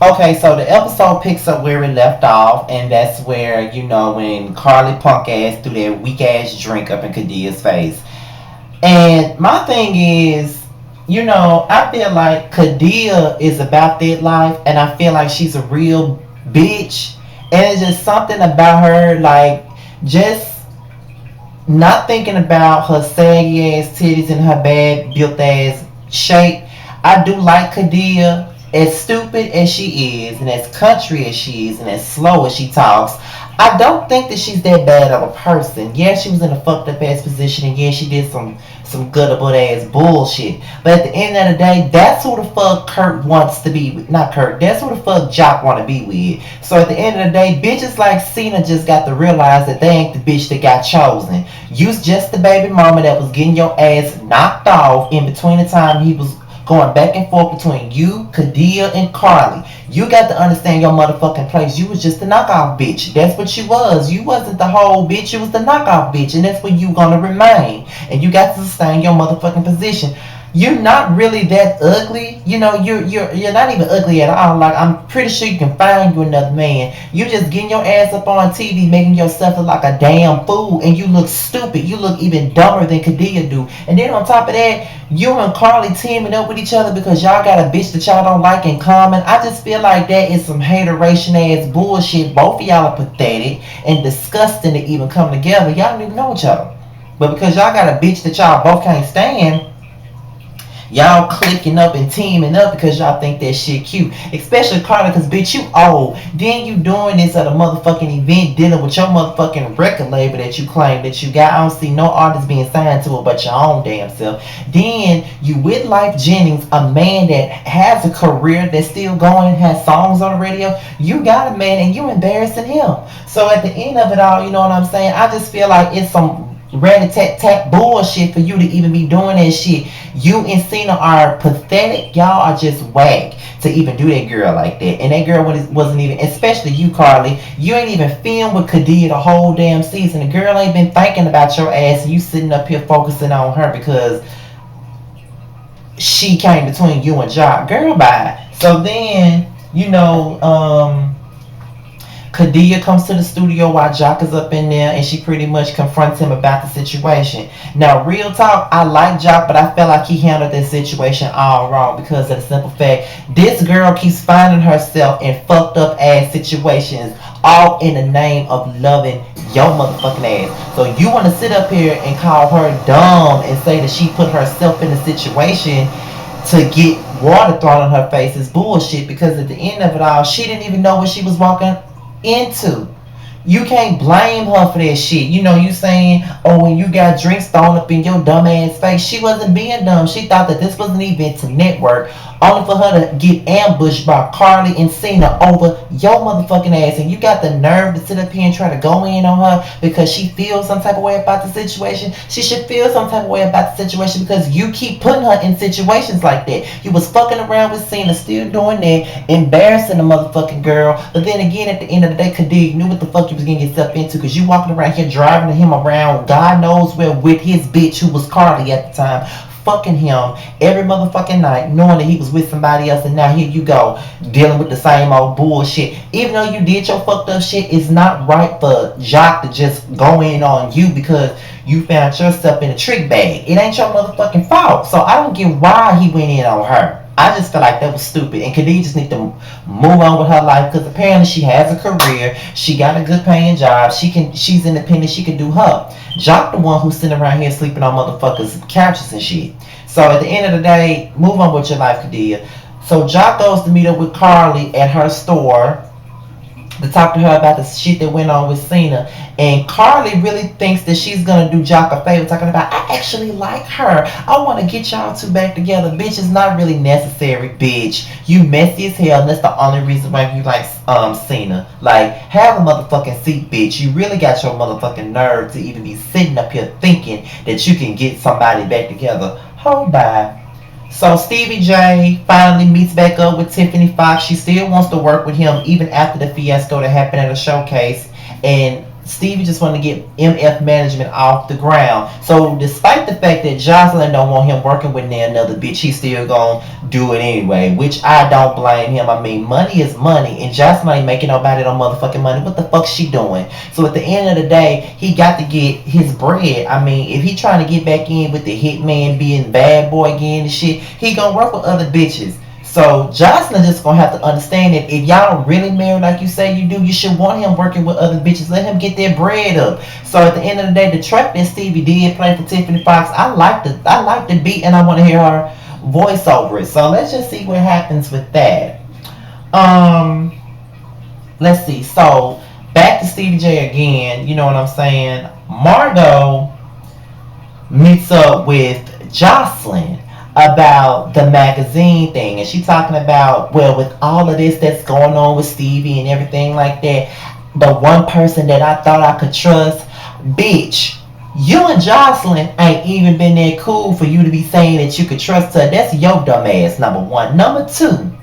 Okay, so the episode picks up where it left off, and that's where, when Carly punk ass threw that weak ass drink up in Kadia's face. And my thing is, I feel like Kadia is about that life, and I feel like she's a real bitch. And it's just something about her, like, just not thinking about her saggy ass titties and her bad built ass shape. I do like Kadia, as stupid as she is, and as country as she is, and as slow as she talks. I don't think that she's that bad of a person. Yeah, she was in a fucked up ass position, and yeah, she did some guttable ass bullshit. But at the end of the day, that's who the fuck Kurt wants to be with. Not Kurt. That's who the fuck Jock want to be with. So at the end of the day, bitches like Cena just got to realize that they ain't the bitch that got chosen. You's just the baby mama that was getting your ass knocked off in between the time he was going back and forth between you, Kadia, and Carly. You got to understand your motherfucking place. You was just the knockoff bitch. That's what you was. You wasn't the whole bitch. You was the knockoff bitch, and that's where you gonna remain. And you got to sustain your motherfucking position. You're not really that ugly. You're not even ugly at all. Like, I'm pretty sure you can find you another man. You just getting your ass up on TV, making yourself look like a damn fool, and you look stupid. You look even dumber than Kadia do. And then on top of that, you and Carly teaming up with each other because y'all got a bitch that y'all don't like in common. I just feel like that is some hateration ass bullshit. Both of y'all are pathetic and disgusting to even come together. Y'all don't even know each other. But because y'all got a bitch that y'all both can't stand, y'all clicking up and teaming up because y'all think that shit cute. Especially Carla, because bitch, you old. Then you doing this at a motherfucking event dealing with your motherfucking record label that you claim that you got. I don't see no artist being signed to it but your own damn self. Then you with Life Jennings, a man that has a career that's still going, has songs on the radio. You got a man and you embarrassing him. So at the end of it all, you know what I'm saying? I just feel like it's some rat-a-tat-tat bullshit for you to even be doing that shit. You and Cena are pathetic. Y'all are just whack to even do that girl like that. And that girl wasn't even, especially you, Carly. You ain't even filmed with Kadia the whole damn season. The girl ain't been thinking about your ass, and you sitting up here focusing on her because she came between you and Jock. Girl, bye. So then, Kadia comes to the studio while Jock is up in there, and she pretty much confronts him about the situation. Now, real talk, I like Jock, but I felt like he handled this situation all wrong because of the simple fact this girl keeps finding herself in fucked up ass situations, all in the name of loving your motherfucking ass. So you want to sit up here and call her dumb and say that she put herself in a situation to get water thrown in her face is bullshit, because at the end of it all, she didn't even know what she was walking into. You can't blame her for that shit. You saying, oh, when you got drinks thrown up in your dumb ass face, she wasn't being dumb. She thought that this was an event to network, only for her to get ambushed by Carly and Cena over your motherfucking ass. And you got the nerve to sit up here and try to go in on her because she feels some type of way about the situation. She should feel some type of way about the situation because you keep putting her in situations like that. You was fucking around with Cena, still doing that, embarrassing the motherfucking girl. But then again, at the end of the day, Kadig knew what the fuck you was getting yourself into, because you walking around here driving him around God knows where with his bitch who was Carly at the time, fucking him every motherfucking night, knowing that he was with somebody else, and now here you go dealing with the same old bullshit. Even though you did your fucked up shit, it's not right for Jock to just go in on you because you found yourself in a trick bag. It ain't your motherfucking fault. So I don't get why he went in on her. I just feel like that was stupid, and Khadija just need to move on with her life because apparently she has a career, she got a good paying job, she's independent, she can do her. Jock the one who's sitting around here sleeping on motherfuckers' couches and shit. So at the end of the day, move on with your life, Khadija. So Jock goes to meet up with Carly at her store to talk to her about the shit that went on with Cena. And Carly really thinks that she's gonna do Jock a favor, talking about, I actually like her. I wanna get y'all two back together. Bitch, it's not really necessary, bitch. You messy as hell, and that's the only reason why you like Cena. Like, have a motherfucking seat, bitch. You really got your motherfucking nerve to even be sitting up here thinking that you can get somebody back together. Hold by. So Stevie J finally meets back up with Tiffany Fox. She still wants to work with him even after the fiasco that happened at a showcase. And Stevie just want to get MF management off the ground. So despite the fact that Jocelyn don't want him working with another bitch, he still gonna do it anyway, which I don't blame him. I mean, money is money, and Jocelyn ain't making nobody no motherfucking money. What the fuck she doing? So at the end of the day, he got to get his bread. I mean, if he trying to get back in with the hitman being bad boy again and shit, he gonna work with other bitches. So Jocelyn just gonna have to understand that if y'all really married like you say you do, you should want him working with other bitches. Let him get their bread up. So at the end of the day, the track that Stevie did play for Tiffany Fox, I like the beat and I want to hear her voice over it. So let's just see what happens with that. Um, let's see. So back to Stevie J again. You know what I'm saying? Margot meets up with Jocelyn about the magazine thing, and she talking about, well, with all of this that's going on with Stevie and everything like that, the one person that I thought I could trust, bitch, you and Jocelyn ain't even been that cool for you to be saying that you could trust her. That's your dumb ass, number one. Number two,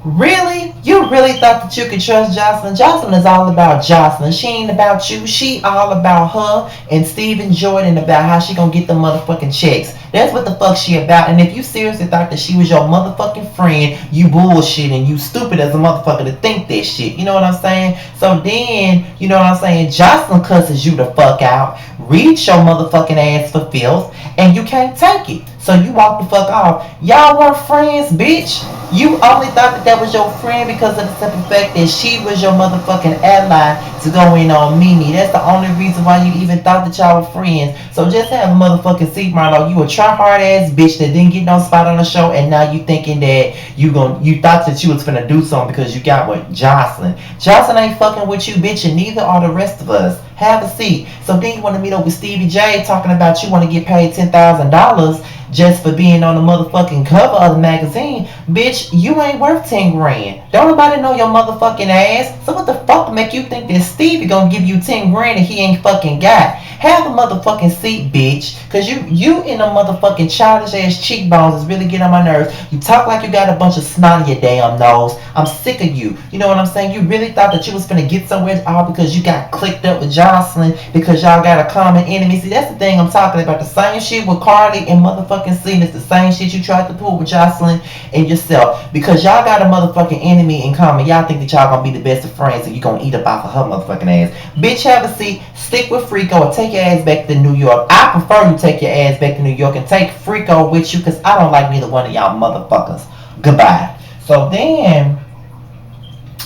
really? You really thought that you could trust Jocelyn? Jocelyn is all about Jocelyn. She ain't about you. She all about her and Steven Jordan about how she gonna get the motherfucking checks. That's what the fuck she about. And if you seriously thought that she was your motherfucking friend, you bullshit and you stupid as a motherfucker to think that shit. You know what I'm saying? So then, you know what I'm saying? Jocelyn cusses you the fuck out, reads your motherfucking ass for filth, and you can't take it. So you walk the fuck off. Y'all weren't friends, bitch. You only thought that that was your friend because of the simple fact that she was your motherfucking ally to go in on Mimi. That's the only reason why you even thought that y'all were friends. So just have a motherfucking seat, Marlo. You a try hard ass bitch that didn't get no spot on the show, and now you thinking that you thought that you was finna do something because you got with Jocelyn. Jocelyn ain't fucking with you, bitch, and neither are the rest of us. Have a seat. So then you want to meet up with Stevie J talking about you want to get paid $10,000 just for being on the motherfucking cover of the magazine. Bitch, you ain't worth 10 grand. Don't nobody know your motherfucking ass. So what the fuck make you think that Stevie gonna give you 10 grand and he ain't fucking got? Have a motherfucking seat, bitch. Cause you in a motherfucking childish ass cheekbones is really getting on my nerves. You talk like you got a bunch of snot in your damn nose. I'm sick of you. You know what I'm saying? You really thought that you was finna get somewhere all because you got clicked up with Jocelyn because y'all got a common enemy. See, that's the thing I'm talking about. The same shit with Carly and motherfucking Cena. It's the same shit you tried to pull with Jocelyn and yourself. Because y'all got a motherfucking enemy in common. Y'all think that y'all gonna be the best of friends and you gonna eat up off of her motherfucking ass. Bitch, have a seat. Stick with Frico and take your ass back to New York. I prefer you take your ass back to New York and take Frico with you because I don't like neither one of y'all motherfuckers. Goodbye. So then,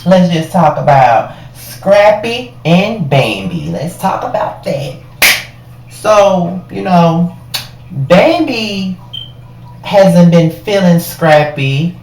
let's just talk about Scrappy and Bambi. Let's talk about that. So, you know, Bambi hasn't been feeling Scrappy,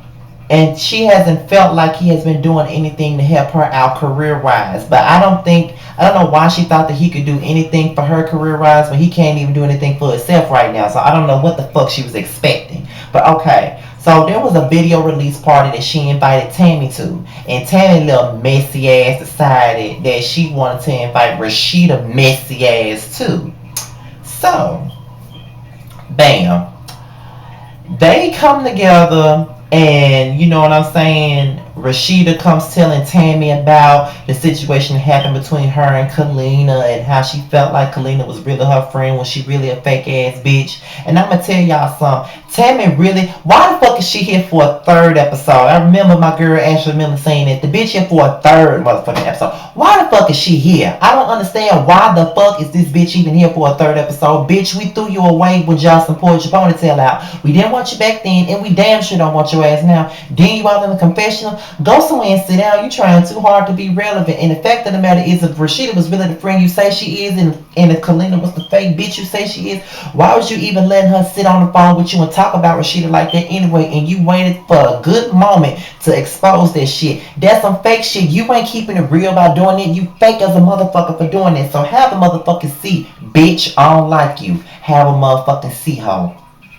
and she hasn't felt like he has been doing anything to help her out career wise. But I don't know why she thought that he could do anything for her career wise when he can't even do anything for himself right now. So I don't know what the fuck she was expecting. But okay. So there was a video release party that she invited Tammy to. And Tammy, little messy ass, decided that she wanted to invite Rashida messy ass too. So, bam. They come together, and you know what I'm saying? Rashida comes telling Tammy about the situation that happened between her and Kalina and how she felt like Kalina was really her friend when she really a fake ass bitch. And I'm gonna tell y'all something. Tammy really, why the fuck is she here for a third episode? I remember my girl Ashley Miller saying that the bitch here for a third motherfucking episode. Why the fuck is she here? I don't understand why the fuck is this bitch even here for a third episode. Bitch, we threw you away when Jocelyn pulled your ponytail out. We didn't want you back then, and we damn sure don't want your ass now. Then you out in the confessional. Go somewhere and sit down. You trying too hard to be relevant. And the fact of the matter is, if Rashida was really the friend you say she is, and if Kalina was the fake bitch you say she is, why was you even letting her sit on the phone with you and talk about Rashida like that anyway? And you waited for a good moment to expose that shit. That's some fake shit. You ain't keeping it real by doing it. You fake as a motherfucker for doing it. So have a motherfucking seat, bitch. I don't like you. Have a motherfucking seat, hoe.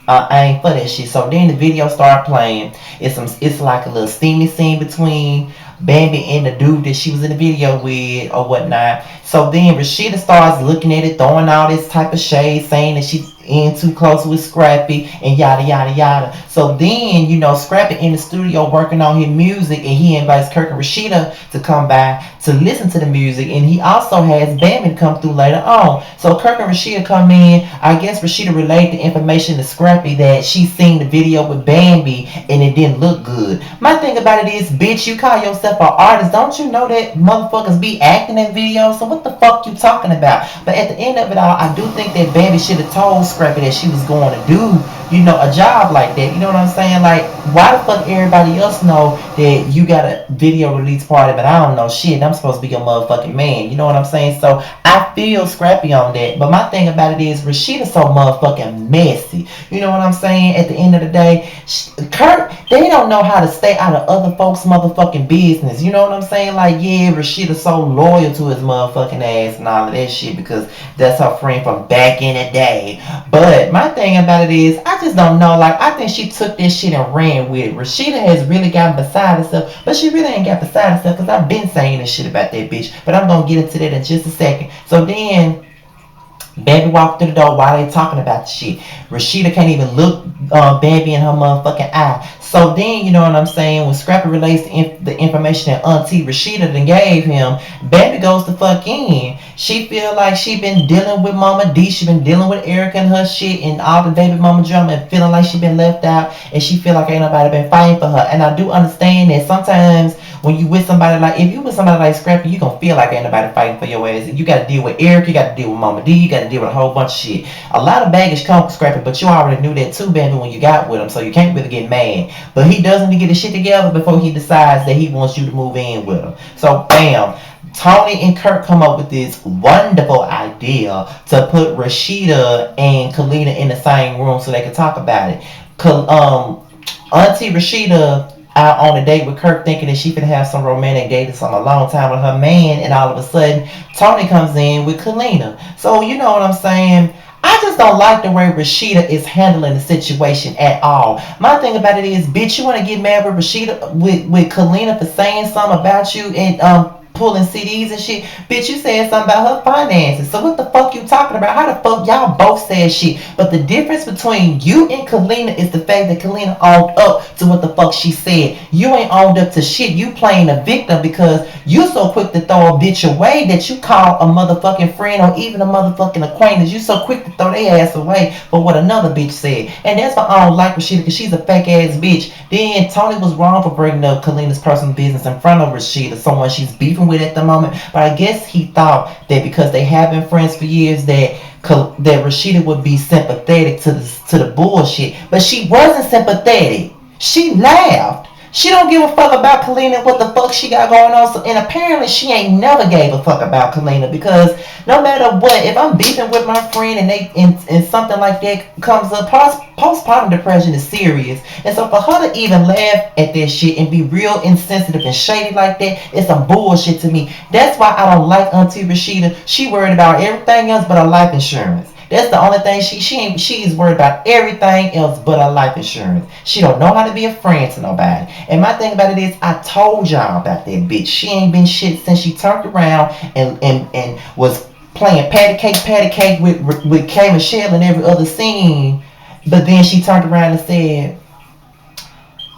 I ain't for that shit. So then the video started playing. It's like a little steamy scene between Bambi and the dude that she was in the video with or whatnot. So then Rashida starts looking at it, throwing all this type of shade, saying that in too close with Scrappy and yada yada yada. So then, Scrappy in the studio working on his music, and he invites Kirk and Rashida to come by to listen to the music, and he also has Bambi come through later on. So Kirk and Rashida come in. I guess Rashida relayed the information to Scrappy that she seen the video with Bambi and it didn't look good. My thing about it is, bitch, you call yourself an artist. Don't you know that motherfuckers be acting in videos? So what the fuck you talking about? But at the end of it all, I do think that Bambi should have told Scrappy that she was going to do, a job like that. You know what I'm saying? Like, why the fuck everybody else know that you got a video release party, but I don't know shit. I'm supposed to be your motherfucking man. You know what I'm saying? So I feel Scrappy on that. But my thing about it is, Rashida's so motherfucking messy. You know what I'm saying? At the end of the day, Kurt, they don't know how to stay out of other folks' motherfucking business. You know what I'm saying? Like, yeah, Rashida's so loyal to his motherfucking ass and all of that shit because that's her friend from back in the day. But my thing about it is, I just don't know. Like, I think she took this shit and ran with it. Rashida has really gotten beside herself, but she really ain't got beside herself because I've been saying this shit about that bitch. But I'm gonna get into that in just a second. So then, Bambi walked through the door while they talking about the shit. Rashida can't even look Bambi in her motherfucking eye. So then, you know what I'm saying, when Scrappy relates the information that Auntie Rashida then gave him, Bambi goes to fuck in. She feel like she been dealing with Mama D. She been dealing with Erica and her shit and all the baby mama drama and feeling like she been left out. And she feel like ain't nobody been fighting for her. And I do understand that sometimes when you with somebody like, if you with somebody like Scrappy, you gonna feel like ain't nobody fighting for your ass. You gotta deal with Erica, you gotta deal with Mama D, you gotta deal with a whole bunch of shit. A lot of baggage comes with Scrappy, but you already knew that too, Bambi, when you got with him, so you can't really get mad. But he does need to get his shit together before he decides that he wants you to move in with him. So bam, Tony and Kurt come up with this wonderful idea to put Rashida and Kalina in the same room so they can talk about it. Auntie Rashida out on a date with Kirk thinking that she could have some romantic date or something a long time with her man, and all of a sudden Tony comes in with Kalina. So you know what I'm saying? I just don't like the way Rashida is handling the situation at all. My thing about it is, bitch, you want to get mad with Rashida, with Kalina for saying something about you and pulling CDs and shit. Bitch, you said something about her finances. So what the fuck you talking about? How the fuck y'all both said shit? But the difference between you and Kalina is the fact that Kalina owned up to what the fuck she said. You ain't owned up to shit. You playing a victim because you so quick to throw a bitch away that you call a motherfucking friend or even a motherfucking acquaintance. You so quick to throw their ass away for what another bitch said. And that's why I don't like Rashida, because she's a fake ass bitch. Then Tony was wrong for bringing up Kalina's personal business in front of Rashida, someone she's beefing with at the moment. But I guess he thought that because they have been friends for years that Rashida would be sympathetic to the bullshit. But she wasn't sympathetic. She laughed. She don't give a fuck about Kalina, what the fuck she got going on. So, and apparently she ain't never gave a fuck about Kalina, because no matter what, if I'm beefing with my friend and something like that comes up, postpartum depression is serious. And so for her to even laugh at that shit and be real insensitive and shady like that, it's some bullshit to me. That's why I don't like Auntie Rashida. She worried about everything else but her life insurance. That's the only thing she's worried about, everything else but her life insurance. She don't know how to be a friend to nobody. And my thing about it is, I told y'all about that bitch. She ain't been shit since she turned around and was playing patty cake with K Michelle in every other scene. But then she turned around and said,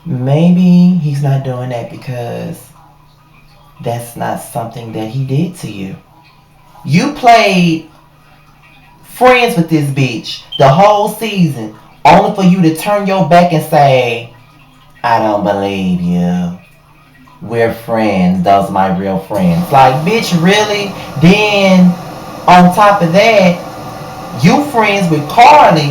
maybe he's not doing that because that's not something that he did to you. You played friends with this bitch the whole season, only for you to turn your back and say, I don't believe you. We're friends. Those are my real friends. Like, bitch, really? Then, on top of that, you friends with Carly,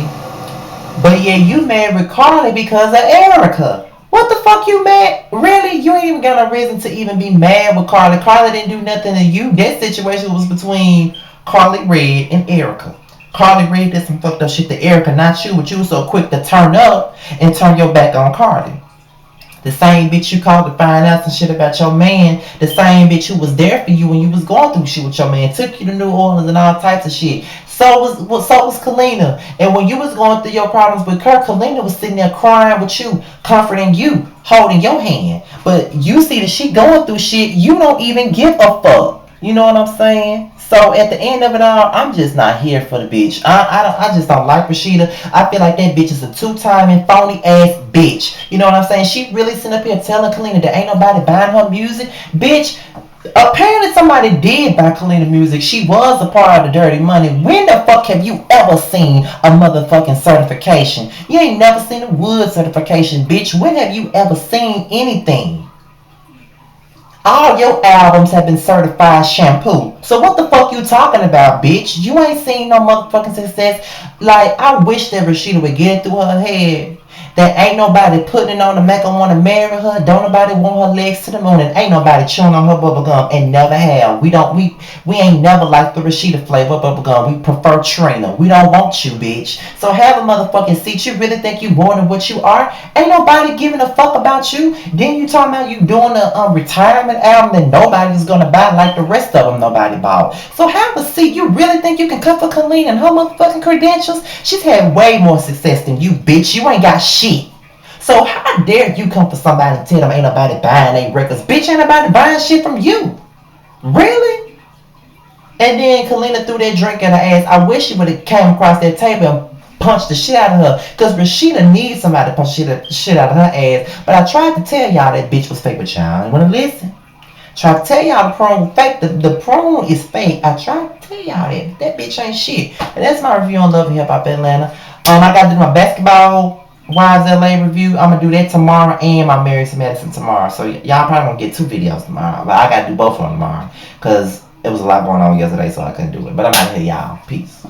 but yeah, you mad with Carly because of Erica. What the fuck you mad? Really? You ain't even got no reason to even be mad with Carly. Carly didn't do nothing to you. That situation was between Carly Red and Erica. Carly Red did some fucked up shit to Erica, not you, but you was so quick to turn up and turn your back on Carly. The same bitch you called to find out some shit about your man, the same bitch who was there for you when you was going through shit with your man, took you to New Orleans and all types of shit. So was Kalina. And when you was going through your problems with Kirk, Kalina was sitting there crying with you, comforting you, holding your hand. But you see that she going through shit, you don't even give a fuck. You know what I'm saying? So at the end of it all, I'm just not here for the bitch. I just don't like Rashida. I feel like that bitch is a two-time and phony ass bitch. You know what I'm saying? She really sitting up here telling Kalina that ain't nobody buying her music. Bitch, apparently somebody did buy Kalina music. She was a part of the dirty money. When the fuck have you ever seen a motherfucking certification? You ain't never seen a wood certification, bitch. When have you ever seen anything? All your albums have been certified shampoo. So what the fuck you talking about, bitch? You ain't seen no motherfucking success. Like, I wish that Rashida would get it through her head that ain't nobody putting it on to make her want to marry her. Don't nobody want her legs to the moon, and ain't nobody chewing on her bubble gum, and never have. We ain't never liked the Rashida flavor bubble gum. We prefer Trina. We don't want you, bitch. So have a motherfucking seat. You really think you more than what you are? Ain't nobody giving a fuck about you. Then you talking about you doing a retirement album that nobody's gonna buy like the rest of them nobody bought. So have a seat. You really think you can cut for Colleen and her motherfucking credentials? She's had way more success than you, bitch. You ain't got shit. So how dare you come for somebody and tell them ain't nobody buying they records? Bitch, ain't nobody buying shit from you. Really? And then Kalina threw that drink in her ass. I wish she would have came across that table and punched the shit out of her. Because Rashida needs somebody to punch the shit out of her ass. But I tried to tell y'all that bitch was fake, but y'all ain't want to listen. Tried to tell y'all the prune fake. The prune is fake. I tried to tell y'all that. That bitch ain't shit. And that's my review on Love and Hip Hop Atlanta. I got to do my basketball Wives LA review. I'm gonna do that tomorrow and my Married to Medicine tomorrow. So y'all probably gonna get 2 videos tomorrow. But I gotta do both of them tomorrow. Because it was a lot going on yesterday, so I couldn't do it. But I'm out here, y'all. Peace.